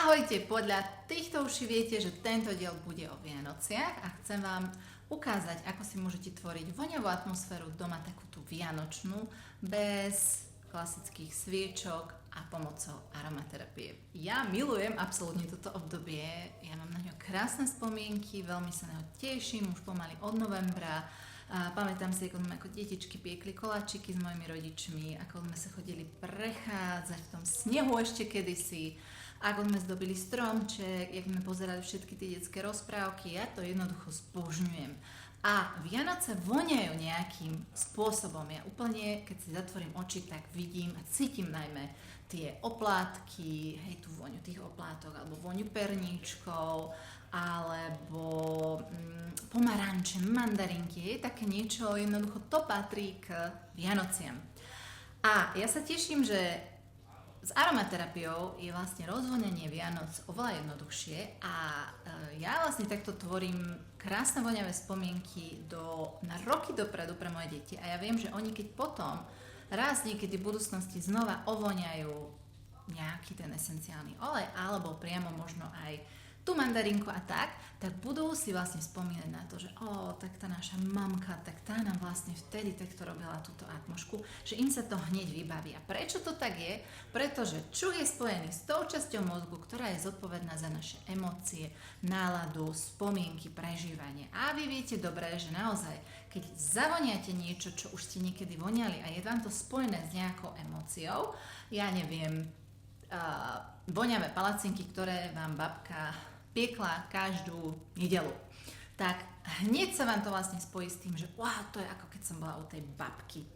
Ahojte, podľa týchto uší viete, že tento diel bude o Vianociach a chcem vám ukázať, ako si môžete tvoriť voňavú atmosféru doma, takú tú vianočnú, bez klasických sviečok a pomocou aromaterapie. Ja milujem absolútne toto obdobie, ja mám na ňo krásne spomienky, veľmi sa na ňo teším, už pomaly od novembra. A pamätám si, ako sme ako detičky piekli koláčiky s mojimi rodičmi, ako sme sa chodili prechádzať v tom snehu ešte kedysi, ako sme zdobili stromček, jak sme pozerali všetky tie detské rozprávky. Ja to jednoducho zbožňujem. A Vianoce voňajú nejakým spôsobom. Ja úplne, keď si zatvorím oči, tak vidím a cítim najmä tie oplátky, hej, tú voňu tých oplátok, alebo voňu perníčkov, alebo pomaranče, mandarinky, je také niečo, jednoducho to patrí k Vianociam. A ja sa teším, že s aromaterapiou je vlastne rozvoňanie Vianoc oveľa jednoduchšie a ja vlastne takto tvorím krásne voňavé spomienky na roky dopredu pre moje deti a ja viem, že oni keď potom raz niekedy v budúcnosti znova ovoňajú nejaký ten esenciálny olej alebo priamo možno aj tú mandarinku a tak budú si vlastne spomínať na to, že tak tá naša mamka, tak tá nám vlastne vtedy takto robila túto atmošku, že im sa to hneď vybaví. A prečo to tak je? Pretože čuch je spojený s tou časťou mozgu, ktorá je zodpovedná za naše emócie, náladu, spomienky, prežívanie. A vy viete dobre, že naozaj, keď zavoniate niečo, čo už ste niekedy voňali a je vám to spojené s nejakou emóciou, ja neviem, voňavé palacinky, ktoré vám babka piekla každú nedeľu, tak hneď sa vám to vlastne spojí s tým, že wow, to je ako keď som bola u tej babky.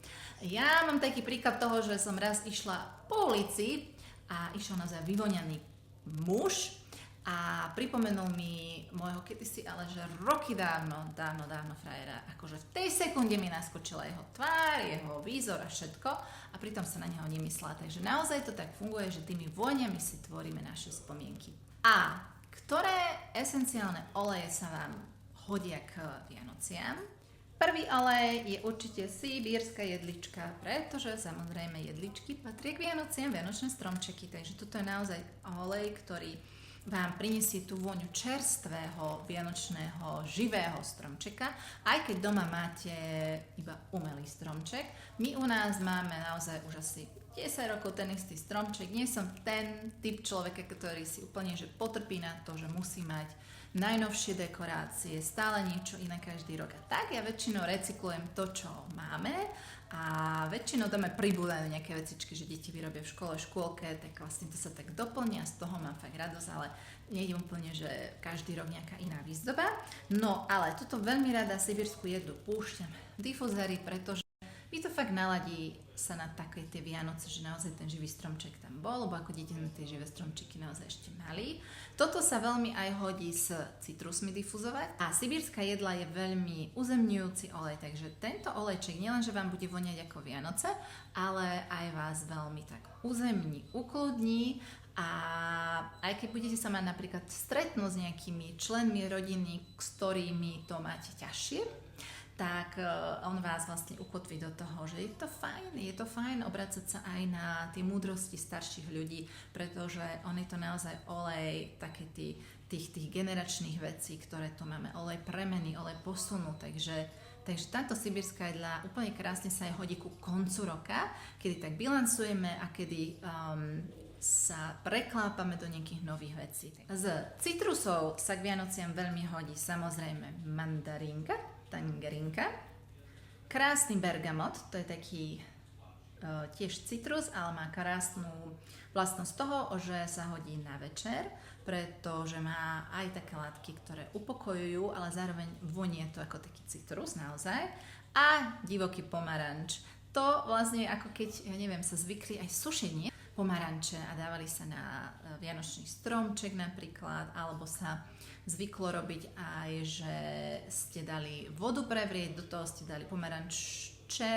Ja mám taký príklad toho, že som raz išla po ulici a išiel naozaj vyvoňaný muž a pripomenul mi môjho kedysi, ale že roky dávno frajera. Akože v tej sekunde mi naskočila jeho tvár, jeho výzor a všetko a pritom sa na neho nemyslela. Takže naozaj to tak funguje, že tými vôňami si tvoríme naše spomienky. A ktoré esenciálne oleje sa vám hodia k Vianociam? Prvý olej je určite sibírska jedlička, pretože samozrejme jedličky patria k Vianociam, vianočné stromčeky, takže toto je naozaj olej, ktorý vám prinesie tú vôňu čerstvého, vianočného, živého stromčeka, aj keď doma máte iba umelý stromček. My u nás máme naozaj už asi 10 rokov ten istý stromček. Nie som ten typ človeka, ktorý si úplne že potrpí na to, že musí mať najnovšie dekorácie, stále niečo iné každý rok. A tak ja väčšinou recyklujem to, čo máme a väčšinou dáme pribúdajú nejaké vecičky, že deti vyrobia v škôlke, tak vlastne to sa tak doplní a z toho mám fakt radosť, ale nejde úplne, že každý rok nejaká iná výzdoba. No ale toto veľmi rada sibírskú jedlu púšťam difuzéry, pretože mi to fakt naladí sa na také tie Vianoce, že naozaj ten živý stromček tam bol, lebo ako deti sme tie živé stromčeky naozaj ešte mali. Toto sa veľmi aj hodí s citrusmi difuzovať a sibírska jedla je veľmi uzemňujúci olej, takže tento olejček nielenže vám bude voňať ako Vianoce, ale aj vás veľmi tak uzemní, ukludní a aj keď budete sa mať napríklad stretnúť s nejakými členmi rodiny, s ktorými to máte ťažšie, tak on vás vlastne ukotví do toho, že je to fajn obracať sa aj na tie múdrosti starších ľudí, pretože on je to naozaj olej také tých generačných vecí, ktoré tu máme, olej premeny, olej posunu, takže táto sibírska jedla úplne krásne sa aj hodí ku koncu roka, kedy tak bilancujeme a kedy sa preklápame do nejakých nových vecí. Z citrusov sa k Vianociam veľmi hodí samozrejme mandarinka, tangarinka, krásny bergamot, to je taký tiež citrus, ale má krásnu vlastnosť toho, že sa hodí na večer, pretože má aj také látky, ktoré upokojujú, ale zároveň vonie to ako taký citrus naozaj. A divoký pomaranč, to vlastne ako keď, ja neviem, sa zvykli aj sušiť pomaranče a dávali sa na vianočný stromček napríklad, alebo sa zvyklo robiť aj, že ste dali vodu prevrieť, do toho ste dali pomaranče,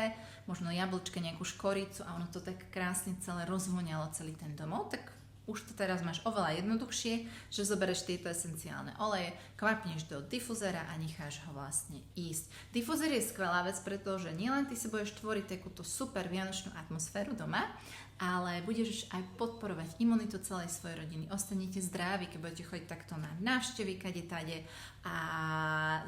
možno jablčka, nejakú škoricu a ono to tak krásne celé rozvoňalo celý ten domov, tak už to teraz máš oveľa jednoduchšie, že zoberieš tieto esenciálne oleje, kvapneš do difuzera a necháš ho vlastne ísť. Difuzér je skvelá vec, pretože nielen ty si budeš tvoriť takúto super vianočnú atmosféru doma, ale budeš aj podporovať imunitu celej svojej rodiny. Ostanete zdraví, keď budete chodiť takto na návštevy kade tade a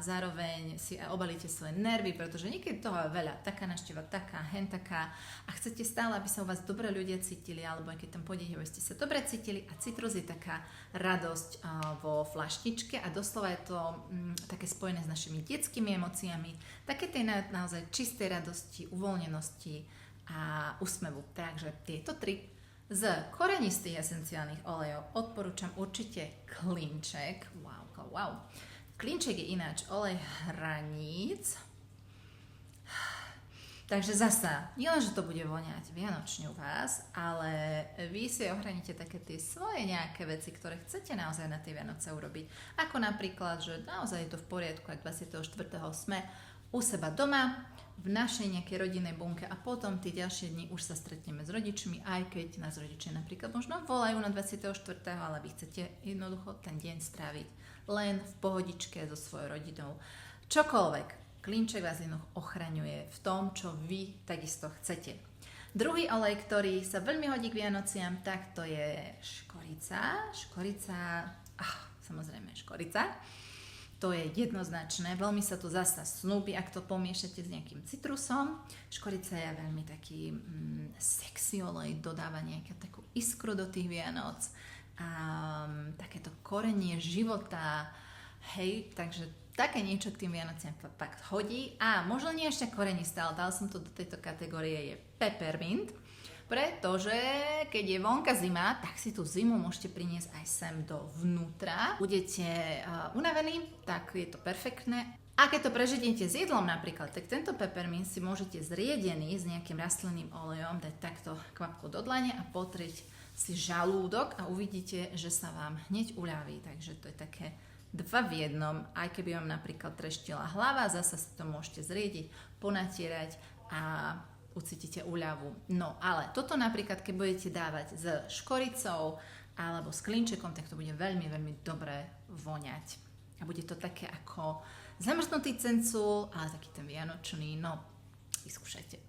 zároveň si aj obalíte svoje nervy, pretože niekedy toho je veľa, taká návšteva, taká, hen taká a chcete stále, aby sa u vás dobre ľudia cítili, alebo aj keď tam pôjdete, aby ste sa dobre cítili a citrus je taká radosť vo flaštičke a doslova je to také spojené s našimi detskými emóciami, také tej naozaj čistej radosti, uvoľnenosti a úsmevu. Takže tieto tri z korenistých esenciálnych olejov odporúčam určite klinček. Wow. Klinček je ináč olej hraníc. Takže zasa, nielen, že to bude voňať vianočne u vás, ale vy si ohraníte také tie svoje nejaké veci, ktoré chcete naozaj na tie Vianoce urobiť. Ako napríklad, že naozaj je to v poriadku, ak 24. sme u seba doma, v našej nejakej rodinnej bunke a potom tie ďalšie dni už sa stretneme s rodičmi, aj keď nás rodičia napríklad možno volajú na 24., ale vy chcete jednoducho ten deň stráviť len v pohodičke so svojou rodinou. Čokoľvek. Klinček vás jednoducho ochraňuje v tom, čo vy takisto chcete. Druhý olej, ktorý sa veľmi hodí k Vianociam, tak to je škorica. Škorica. To je jednoznačné, veľmi sa to zasa snúbi, ak to pomiešate s nejakým citrusom. Škorica je veľmi taký sexy olej, dodáva nejakú takú iskru do tých Vianoc. Takéto korenie života, hej, takže také niečo k tým Vianociam fakt hodí. A možno nie ešte korenisté, ale dal som to do tejto kategórie, je peppermint. Pretože keď je vonka zima, tak si tú zimu môžete priniesť aj sem dovnútra. Budete unavení, tak je to perfektné. A keď to preženiete s jedlom napríklad, tak tento peppermint si môžete zriedený s nejakým rastlinným olejom dať takto kvapku do dlane a potrieť si žalúdok a uvidíte, že sa vám hneď uľaví. Takže to je také 2 v 1. Aj keby vám napríklad treštila hlava, zasa si to môžete zriediť, ponatierať a ucítite úľavu. No ale toto napríklad, keď budete dávať s škoricou alebo s klinčekom, tak to bude veľmi, veľmi dobre voňať. A bude to také ako zamrznutý cencul, ale taký ten vianočný, no, vyskúšajte.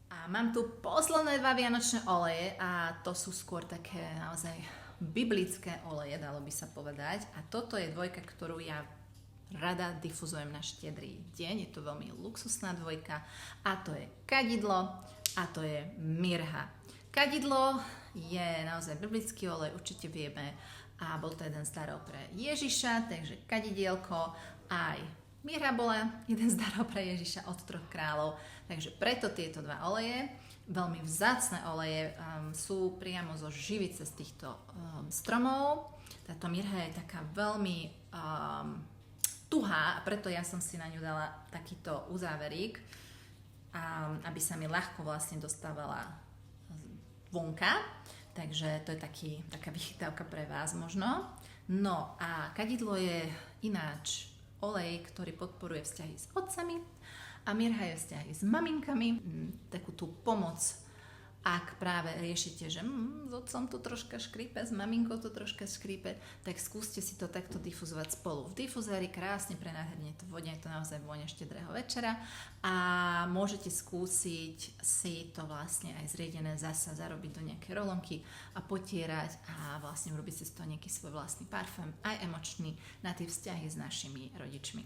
A mám tu posledné 2 vianočné oleje a to sú skôr také naozaj biblické oleje, dalo by sa povedať. A toto je dvojka, ktorú ja rada difuzujem na štedrý deň, je to veľmi luxusná dvojka a to je kadidlo a to je mirha. Kadidlo je naozaj biblický olej, určite vieme a bol to jeden z darov pre Ježiša, takže kadidielko, aj mirha bola jeden z darov pre Ježiša od 3 kráľov, takže preto tieto 2 oleje, veľmi vzácne oleje, sú priamo zo živice z týchto stromov. Táto mirha je taká veľmi tuhá a preto ja som si na ňu dala takýto uzáverík, aby sa mi ľahko vlastne dostávala vonka. Takže to je taká vychytávka pre vás možno. No a kadidlo je ináč olej, ktorý podporuje vzťahy s otcami a mirha je vzťahy s maminkami. Takú tú pomoc, ak práve riešite, že s otcom to troška škrípe, s maminkou to troška škrípe, tak skúste si to takto difuzovať spolu v difuzéri, krásne prenádherne to vonia, je to naozaj vôňa štedrého večera a môžete skúsiť si to vlastne aj zriedené zasa zarobiť do nejaké rolonky a potierať a vlastne urobiť si z toho nejaký svoj vlastný parfém, aj emočný na tie vzťahy s našimi rodičmi.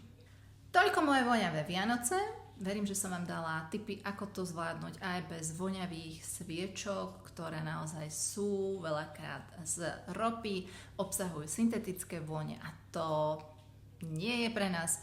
Toľko moje voňavé Vianoce. Verím, že som vám dala tipy, ako to zvládnuť aj bez voňavých sviečok, ktoré naozaj sú veľakrát z ropy, obsahujú syntetické vône a to nie je pre nás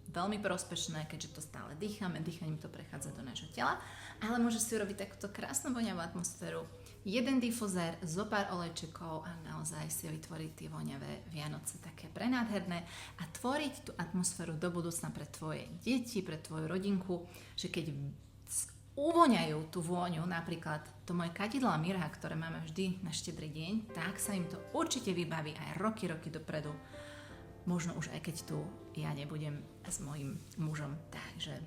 veľmi prospešné, keďže to stále dýchame, dýchaním to prechádza do nášho tela, ale môže si urobiť takúto krásnu voňavú atmosféru, jeden difuzér, zo pár olejčekov a naozaj si vytvoriť tie voňavé Vianoce také prenádherné a tvoriť tú atmosféru do budúcna pre tvoje deti, pre tvoju rodinku, že keď uvoňajú tú vôňu, napríklad to moje kadidlo a mirha, ktoré máme vždy na štedrý deň, tak sa im to určite vybaví aj roky dopredu. Možno už aj keď tu ja nebudem s mojím mužom. Takže